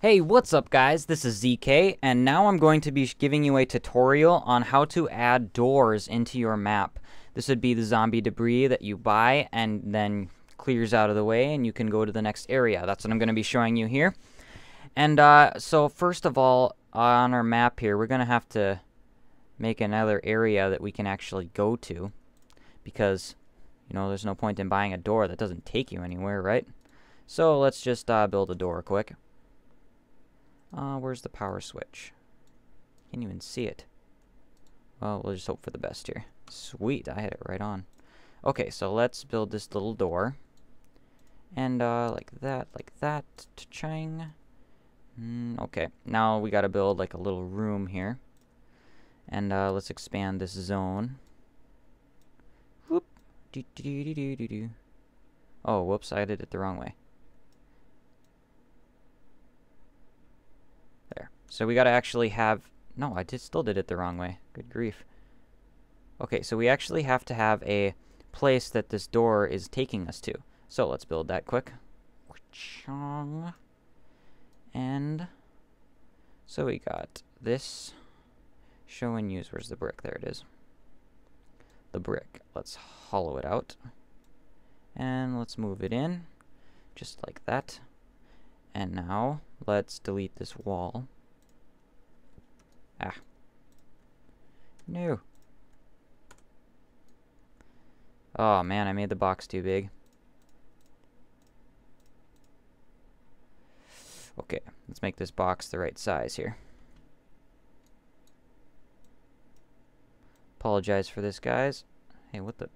Hey, what's up guys? This is ZK, and now I'm going to be giving you a tutorial on how to add doors into your map. This would be the zombie debris that you buy and then clears out of the way and you can go to the next area. That's what I'm going to be showing you here. And so first of all, on our map here, we're going to have to make another area that we can actually go to, because, you know, there's no point in buying a door that doesn't take you anywhere, right? So let's just build a door quick. Where's the power switch? Can't even see it. Well, we'll just hope for the best here. Sweet, I had it right on. Okay, so let's build this little door. And, like that, cha-ching. Okay, now we gotta build, like, a little room here. And, let's expand this zone. Whoop. Do-do-do-do-do-do. Oh, whoops, I did it the wrong way. There. So we gotta actually have... No, still did it the wrong way. Good grief. Okay, so we actually have to have a place that this door is taking us to. So let's build that quick. And so we got this. Show and use. Where's the brick? There it is. The brick. Let's hollow it out. And let's move it in. Just like that. And now, let's delete this wall. Ah. No. Oh man, I made the box too big. Okay, let's make this box the right size here. Apologize for this, guys. Hey, what the...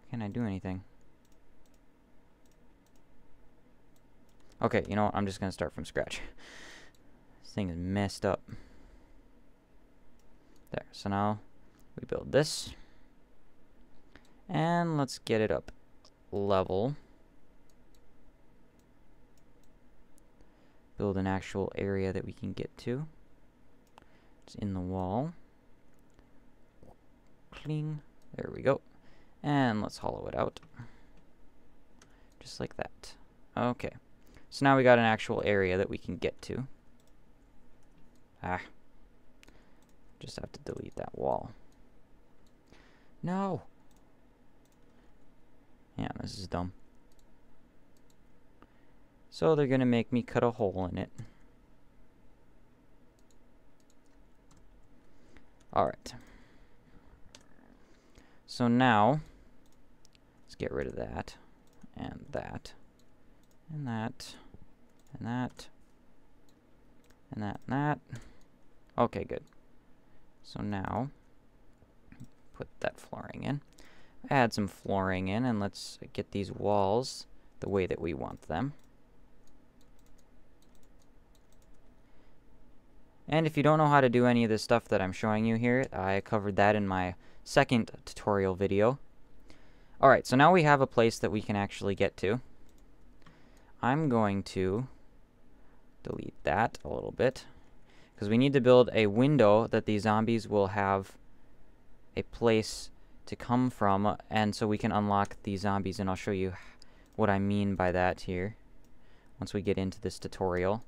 Can't I do anything? Okay, you know what? I'm just going to start from scratch. This thing is messed up. There. So now we build this. And let's get it up level. Build an actual area that we can get to. It's in the wall. Cling. There we go. And let's hollow it out. Just like that. Okay. So now we got an actual area that we can get to. Ah. Just have to delete that wall. No! Yeah, this is dumb. So they're gonna make me cut a hole in it. Alright. So now, let's get rid of that, and that, and that, and that, and that, and that. Okay, good. So now, put that flooring in. Add some flooring in, and let's get these walls the way that we want them. And if you don't know how to do any of this stuff that I'm showing you here, I covered that in my second tutorial video. Alright, so now we have a place that we can actually get to. I'm going to delete that a little bit, because we need to build a window that these zombies will have a place to come from, and so we can unlock these zombies, and I'll show you what I mean by that here once we get into this tutorial.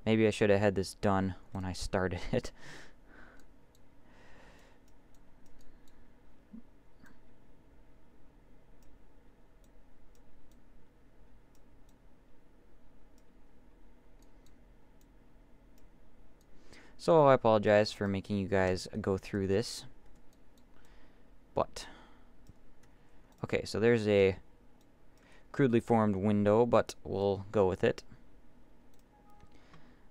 Maybe I should have had this done when I started it. So I apologize for making you guys go through this. But, okay, so there's a crudely formed window, but we'll go with it.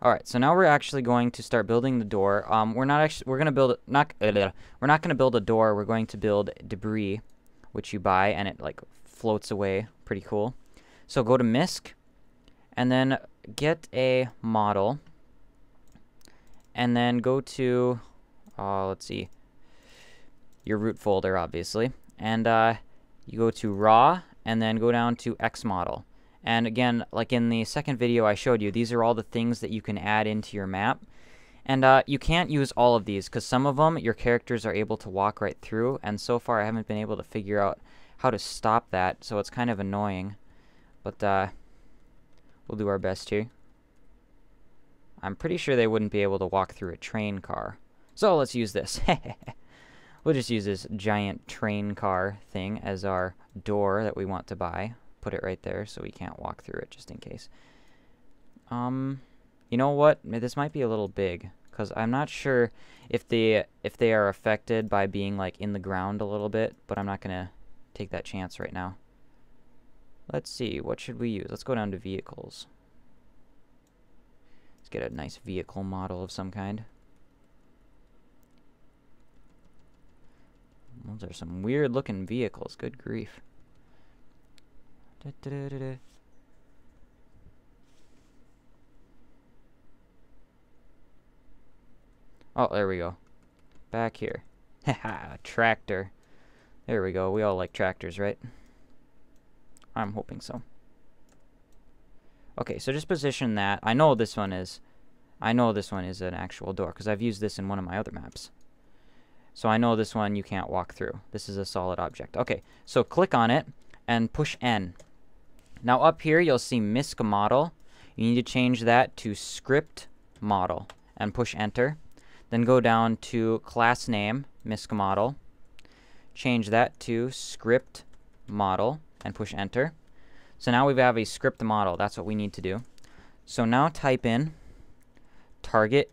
Alright, so now we're actually going to start building the door. We're gonna build we're not gonna build a door, we're going to build debris, which you buy and it like floats away. Pretty cool. So go to MISC and then get a model. And then go to let's see, your root folder, obviously, and you go to raw and then go down to X model. And again, like in the second video I showed you, these are all the things that you can add into your map. And you can't use all of these, because some of them your characters are able to walk right through, and so far I haven't been able to figure out how to stop that, so it's kind of annoying. But we'll do our best here. I'm pretty sure they wouldn't be able to walk through a train car. So let's use this. We'll just use this giant train car thing as our door that we want to buy. Put it right there so we can't walk through it just in case. You know what? This might be a little big because I'm not sure if they are affected by being like in the ground a little bit, but I'm not gonna take that chance right now. Let's see, what should we use? Let's go down to vehicles. Let's get a nice vehicle model of some kind. Those are some weird looking vehicles, good grief. Oh, there we go. Back here. Haha, tractor. There we go. We all like tractors, right? I'm hoping so. Okay, so just position that. I know this one is an actual door because I've used this in one of my other maps. So I know this one you can't walk through. This is a solid object. Okay, so click on it and push N. Now up here you'll see MISC model. You need to change that to script model and push enter. Then go down to class name, MISC model. Change that to script model and push enter. So now we have a script model. That's what we need to do. So now type in target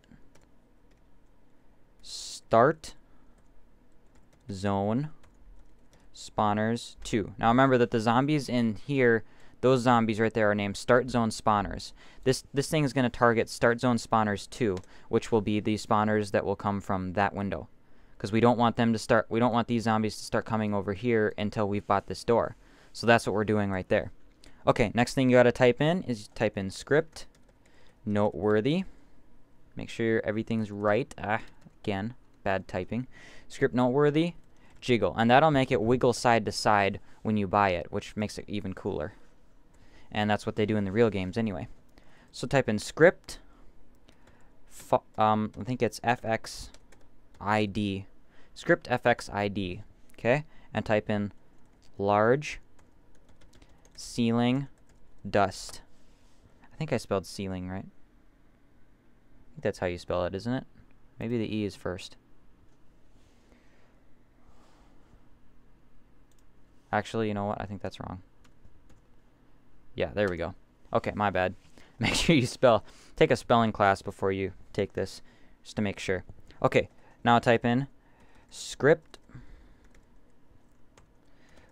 start zone spawners 2. Now remember that the zombies in here, those zombies right there are named start zone spawners. This thing is going to target start zone spawners 2, which will be the spawners that will come from that window. Because we don't want them to start, we don't want these zombies to start coming over here until we've bought this door. So that's what we're doing right there. Okay, next thing you got to type in is type in script noteworthy. Make sure everything's right. Again, bad typing. Script noteworthy, jiggle. And that'll make it wiggle side to side when you buy it, which makes it even cooler. And that's what they do in the real games anyway. So type in script, I think it's FXID. Script FXID, okay? And type in large ceiling dust. I think I spelled ceiling right. I think that's how you spell it, isn't it? Maybe the E is first. Actually, you know what? I think that's wrong. Yeah, there we go. Okay, my bad. Make sure you take a spelling class before you take this, just to make sure. Okay, now type in script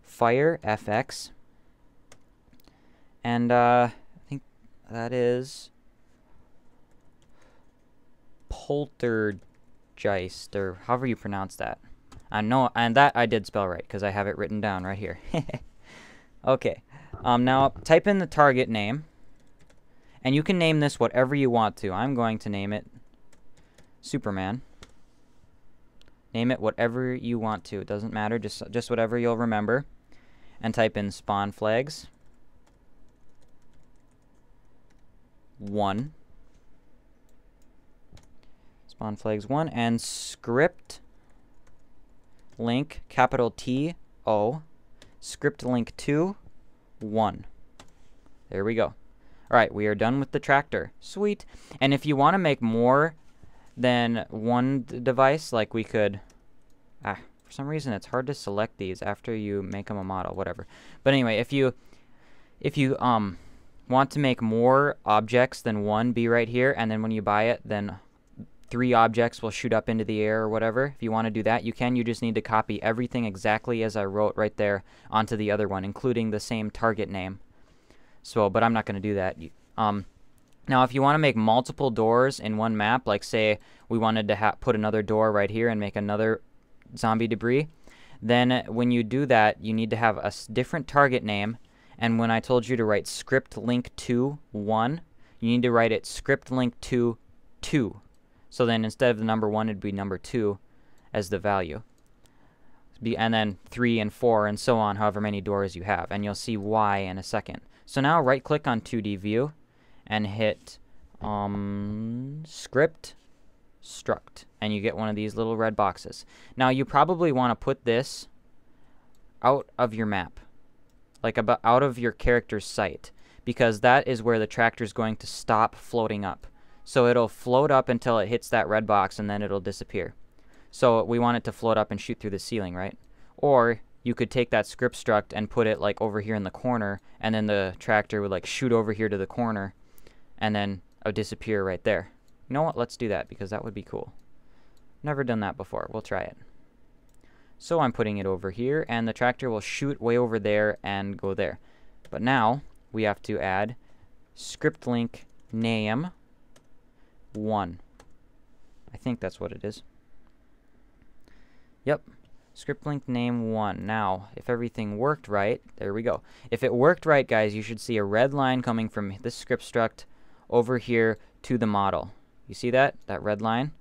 fire FX, and I think that is poltergeist, or however you pronounce that. I know, and that I did spell right because I have it written down right here. Okay, now type in the target name, and you can name this whatever you want to. I'm going to name it Superman. Name it whatever you want to. It doesn't matter, just whatever you'll remember. And type in spawnflags 1. Spawnflags 1 and script link capital T O script link 2 1. There we go. Alright, we are done with the tractor. Sweet. And if you want to make more than one device, like we could... for some reason it's hard to select these after you make them a model, whatever. But anyway, if you want to make more objects than one, be right here, and then when you buy it, then 3 objects will shoot up into the air or whatever. If you want to do that, you can. You just need to copy everything exactly as I wrote right there onto the other one, including the same target name. So, but I'm not going to do that. Now, if you want to make multiple doors in one map, like say we wanted to put another door right here and make another zombie debris, then when you do that, you need to have a different target name. And when I told you to write script link 2 1, you need to write it script link 2 2. So then instead of the number 1, it'd be number 2 as the value. And then 3 and 4 and so on, however many doors you have. And you'll see why in a second. So now right click on 2D view and hit script struct. And you get one of these little red boxes. Now you probably want to put this out of your map. like about out of your character's sight, because that is where the tractor is going to stop floating up. So it'll float up until it hits that red box, and then it'll disappear. So we want it to float up and shoot through the ceiling, right? Or you could take that script struct and put it like over here in the corner, and then the tractor would like shoot over here to the corner, and then disappear right there. You know what? Let's do that, because that would be cool. Never done that before. We'll try it. So I'm putting it over here, and the tractor will shoot way over there and go there. But now we have to add script link name 1. I think that's what it is. Yep. Script link name 1. Now, if everything worked right, there we go. If it worked right, guys, you should see a red line coming from this script struct over here to the model. You see that? That red line?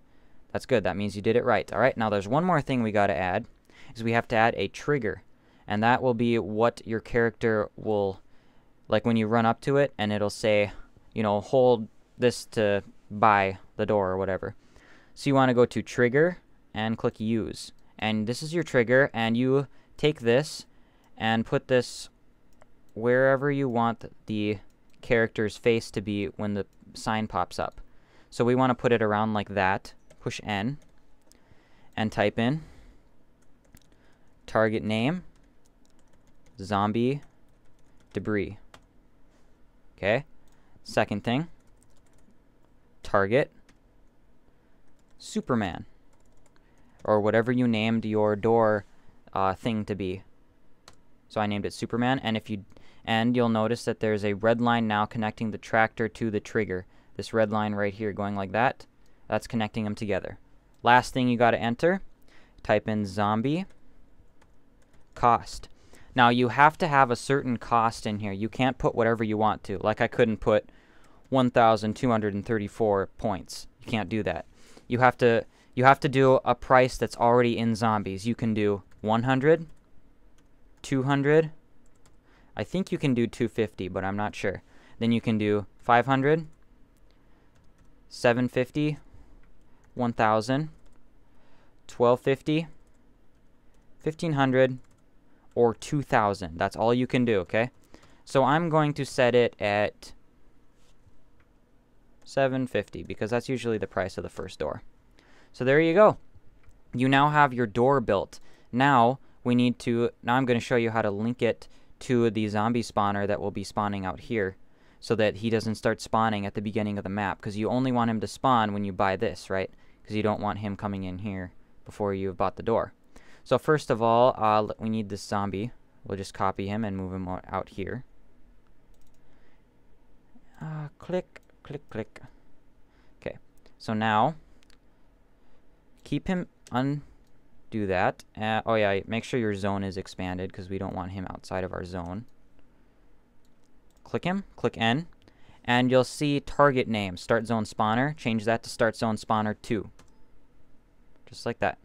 That's good. That means you did it right. All right, now there's one more thing we got to add, is we have to add a trigger. And that will be what your character will, like when you run up to it, and it'll say, you know, hold this to buy the door or whatever. So you want to go to trigger and click use. And this is your trigger, and you take this and put this wherever you want the character's face to be when the sign pops up. So we want to put it around like that. Push N and type in target name zombie debris. Okay. Second thing, target Superman, or whatever you named your door thing to be. So I named it Superman, and you'll notice that there's a red line now connecting the tractor to the trigger. This red line right here going like that, that's connecting them together. Last thing you got to enter, type in zombie cost. Now you have to have a certain cost in here. You can't put whatever you want to. Like I couldn't put 1,234 points. You can't do that. You have to do a price that's already in zombies. You can do 100, 200. I think you can do 250, but I'm not sure. Then you can do 500, 750, 1,000, 1,250, 1,500, or 2,000. That's all you can do, okay? So I'm going to set it at 750 because that's usually the price of the first door. So there you go. You now have your door built. Now I'm going to show you how to link it to the zombie spawner that will be spawning out here, so that he doesn't start spawning at the beginning of the map, because you only want him to spawn when you buy this, right? Because you don't want him coming in here before you've bought the door. So first of all, we need this zombie. We'll just copy him and move him out here. Click, click, click. Okay, so now keep him undo that. Oh yeah, make sure your zone is expanded, because we don't want him outside of our zone. Click him, click N, and you'll see target name, start zone spawner. Change that to start zone spawner 2. Just like that.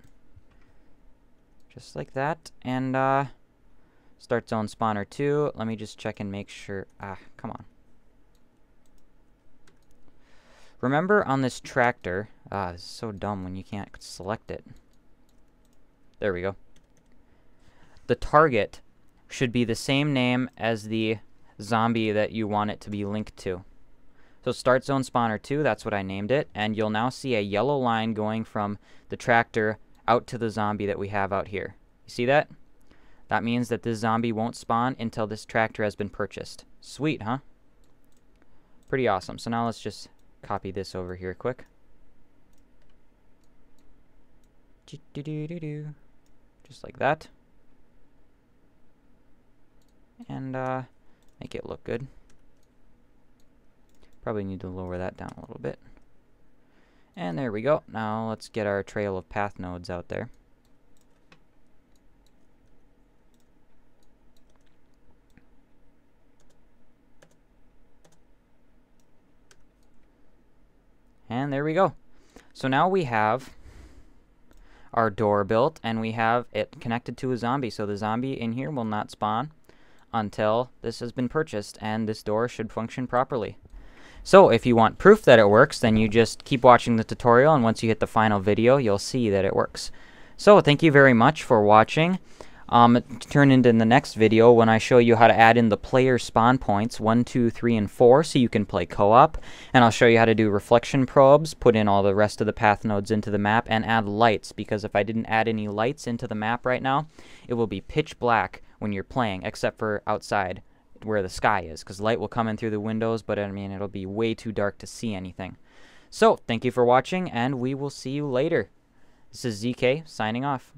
Just like that. And start zone spawner 2. Let me just check and make sure. Come on. Remember on this tractor, this is so dumb when you can't select it. There we go. The target should be the same name as the zombie that you want it to be linked to. So start zone spawner 2, that's what I named it, and you'll now see a yellow line going from the tractor out to the zombie that we have out here. You see that? That means that this zombie won't spawn until this tractor has been purchased. Sweet, huh? Pretty awesome. So now let's just copy this over here quick. Just like that. And make it look good. Probably need to lower that down a little bit. And there we go. Now let's get our trail of path nodes out there. And there we go. So now we have our door built, and we have it connected to a zombie. So the zombie in here will not spawn until this has been purchased, and this door should function properly. So if you want proof that it works, then you just keep watching the tutorial, and once you hit the final video, you'll see that it works. So thank you very much for watching. turn into in the next video when I show you how to add in the player spawn points 1, 2, 3, and 4 so you can play co-op. And I'll show you how to do reflection probes, put in all the rest of the path nodes into the map, and add lights, because if I didn't add any lights into the map right now, it will be pitch black when you're playing, except for outside where the sky is, because light will come in through the windows, but I mean, it'll be way too dark to see anything. So, thank you for watching, and we will see you later. This is ZK, signing off.